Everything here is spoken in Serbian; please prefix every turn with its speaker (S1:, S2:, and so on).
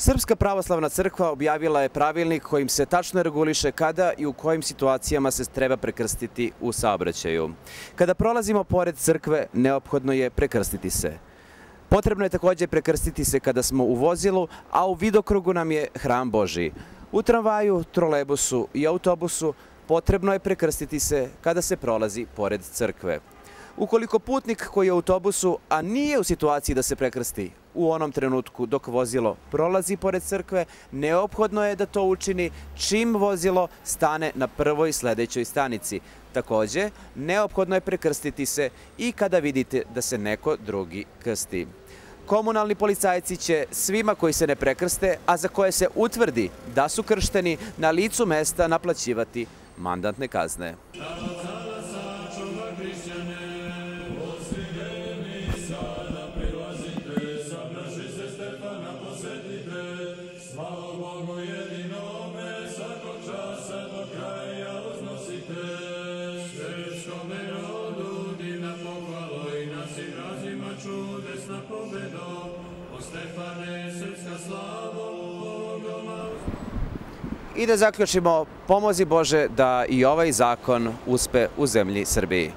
S1: Srpska pravoslavna crkva objavila je pravilnik kojim se tačno reguliše kada i u kojim situacijama se treba prekrstiti u saobraćaju. Kada prolazimo pored crkve, neophodno je prekrstiti se. Potrebno je također prekrstiti se kada smo u vozilu, a u vidokrugu nam je hram Božji. U tramvaju, trolejbusu i autobusu potrebno je prekrstiti se kada se prolazi pored crkve. Ukoliko putnik koji je u autobusu, a nije u situaciji da se prekrsti, u onom trenutku dok vozilo prolazi pored crkve, neophodno je da to učini čim vozilo stane na prvoj sljedećoj stanici. Također, neophodno je prekrstiti se i kada vidite da se neko drugi krsti. Komunalni policajci će svima koji se ne prekrste, a za koje se utvrdi da su kršteni, na licu mesta naplaćivati mandatne kazne. I da zaključimo, pomozi Bože da i ovaj zakon uspe u zemlji Srbiji.